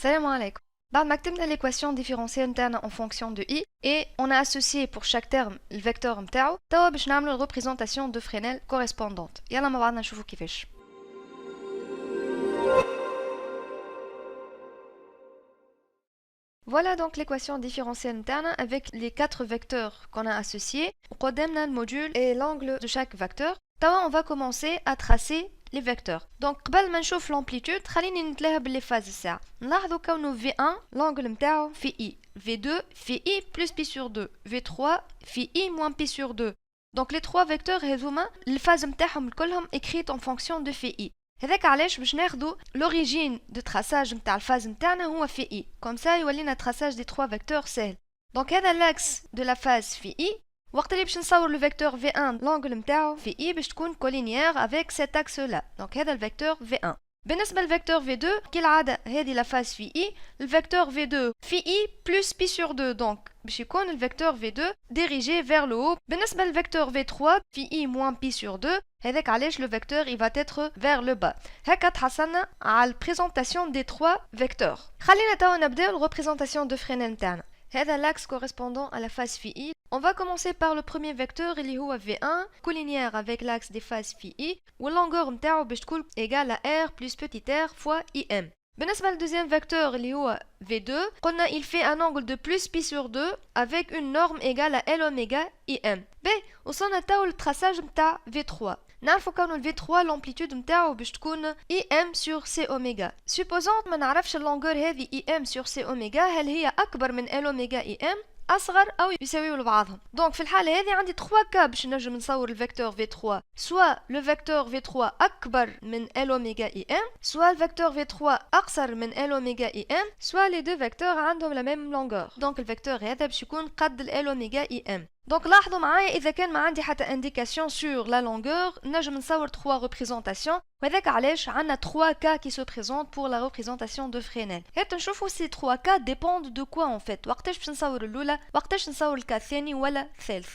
Salam alaikum. بعد ما كتبنا l'équation différentielle نتاعنا en fonction de i et on a associé pour chaque terme le vecteur نتاعو توا باش نعملوا la représentation de Fresnel correspondante. يلا مع بعضنا نشوفوا كيفاش. Voilà donc l'équation différentielle نتاعنا avec les quatre vecteurs qu'on a associés. قدامنا le module et l'angle de chaque vecteur. توا on va commencer à tracer les vecteurs. Donc قبل ما نشوف l'amplitude خليني نتلاها باللي فاز الساعة. نلاحظوا كونه V1 l'angle نتاعو في I, V2 في I plus pi sur 2, V3 في I moins pi sur 2. Donc les trois vecteurs هذوما الفاز نتاعهم كلهم écrites en fonction de في I. هذاك علاش باش ناخدو l'origine de traçage نتاع الفاز نتاعنا هو في I. Comme ça يولينا traçage des trois vecteurs سهل. Donc هذا l'axe de la phase في I. وقت اللي باش نصور le vecteur V1 l'angle نتاعو في I باش تكون collinéaire avec cet axe là. Donc هذا le vecteur V1. بالنسبة للفيكتور V2 كالعادة هذه la phase في I. Le vecteur V2 في I plus pi sur 2. Donc باش يكون le vecteur V2 dirigé vers le haut. بالنسبة للفيكتور V3 في I moins pi sur 2. هذاك علاش le vecteur il va être vers le bas. هكا تحصلنا على présentation des trois vecteurs. خلينا توا نبداو la représentation de Fresnel نتاعنا. هذا l'axe correspondant à la phase phi I. On va commencer par le premier vecteur اللي هو V1 collinéaire avec l'axe des phases phi I où la longueur نتاعو باش تكون égale à R plus petit r fois IM. بالنسبة للدوزيام vecteur اللي هو V2 قلنا il fait un angle de plus pi sur 2 avec une norme égale à L oméga IM. باهي وصلنا توا للتراساج نتاع V3. نعرفوا كونو ال V3 l'amplitude نتاعو باش تكون IM sur C oméga. Supposons ما نعرفش اللونغور هذه IM sur C oméga هل هي أكبر من L oméga IM أصغر أو يساويو لبعضهم. دونك في الحالة هذه عندي 3 كا باش نجم نصور الفيكتور V3. سوا لو فيكتور V3 أكبر من L oméga IM سوا الفيكتور V3 أقصر من L oméga IM سوا les deux vecteurs عندهم la même longueur. دونك الفيكتور هذا باش يكون قد L oméga IM. Donc لاحظوا معايا إذا كان ما عندي حتى indication sur la longueur نجم نصور 3 représentations وهذاك علاش عندنا 3 cas qui se présentent pour la représentation de Fresnel. هات نشوفوا ces 3 cas dépendent de quoi en fait. وقتاش باش نصور الأولى وقتاش نصور الكا الثاني ولا الثالث.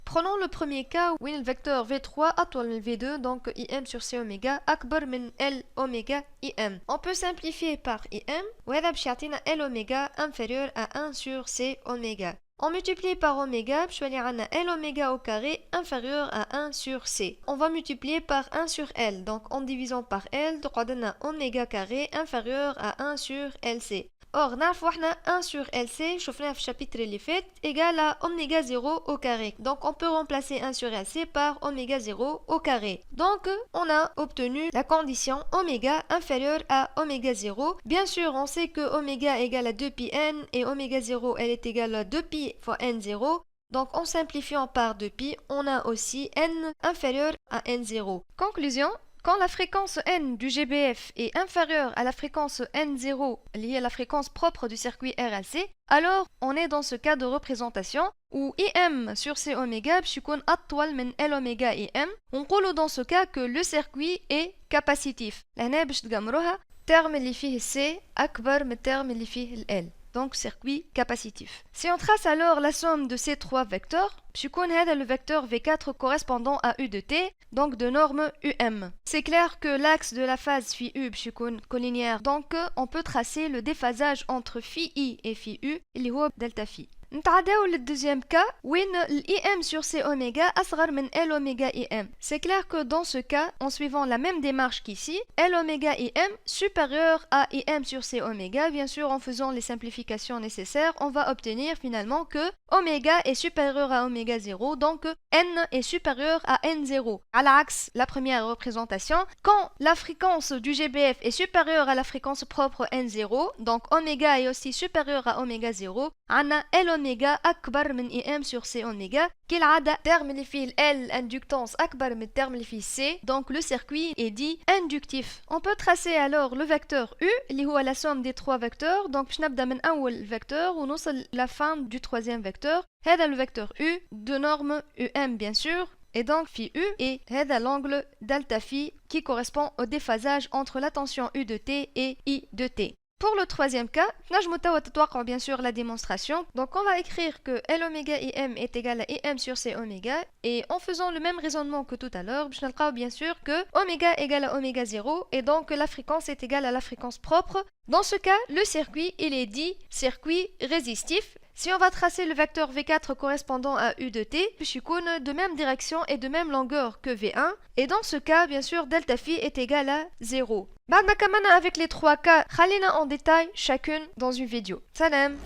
Prenons le premier cas où le vecteur V3 أطول من V2 donc IM sur C oméga أكبر من L oméga IM. On peut simplifier par IM وهذا باش يعطينا L oméga inférieur à 1 sur C oméga. On multiplie par oméga, je vais aller L oméga au carré inférieur à 1 sur C. On va multiplier par 1 sur L. Donc en divisant par L, on a oméga carré inférieur à 1 sur LC. Or, نعرفوا احنا 1 sur LC, شفناها في الشابتر اللي فات, égale à oméga 0 au carré. Donc on peut remplacer 1 sur LC par oméga 0 au carré. Donc on a obtenu la condition oméga inférieur à oméga 0. Bien sûr, on sait que oméga égale à 2pi n et oméga 0 elle est égale à 2pi fois n0. Donc en simplifiant par 2pi, on a aussi n inférieur à n0. Conclusion. Quand la fréquence n du GBF est inférieure à la fréquence n0 liée à la fréquence propre du circuit RLC, alors on est dans ce cas de représentation où IM sur C oméga باش يكون أطول من L oméga IM. On dit dans ce cas que le circuit est capacitif. لهنا باش تقمروها terme اللي فيه C أكبر من terme اللي فيه L. Donc circuit capacitif. Si on trace alors la somme de ces trois vecteurs, je connais le vecteur V4 correspondant à U de T, donc de norme UM. C'est clair que l'axe de la phase phi U est collinéaire, donc on peut tracer le déphasage entre phi I et phi U, اللي هو delta phi. نتعداو للدوزيام cas وين l'IM sur C oméga أصغر من L oméga IM. C'est clair que dans ce cas, en suivant la même démarche qu'ici, L oméga IM supérieur à IM sur C oméga, bien sûr en faisant les simplifications nécessaires, on va obtenir finalement que oméga est supérieur à oméga 0, donc N est supérieur à N0. À l'axe, la première représentation, quand la fréquence du GBF est supérieure à la fréquence propre N0, donc oméga est aussi supérieur à oméga 0, on a L oméga أكبر من IM sur C oméga كالعادة terme اللي فيه L inductance أكبر من terme اللي فيه C donc le circuit est dit inductif. On peut tracer alors le vecteur U اللي هو la somme des trois vecteurs donc باش نبدأ من أول vecteur ونوصل la fin du troisième vecteur. هذا le vecteur U de norme UM bien sûr et donc phi U et هذا l'angle delta phi qui correspond au déphasage entre la tension U de T et I de T. pour le troisième cas, bien sûr la démonstration. Donc on va écrire que L oméga IM est égal à IM sur C oméga. Et en faisant le même raisonnement que tout à l'heure, je vais bien sûr que oméga égale à oméga 0 et donc la fréquence est égale à la fréquence propre. Dans ce cas, le circuit, il est dit circuit résistif. Si on va tracer le vecteur V4 correspondant à U de T, Pishikun de même direction et de même longueur que V1. Et dans ce cas, bien sûr, delta phi est égal à 0. Avec les trois cas, khalina en détail chacune dans une vidéo. Salam!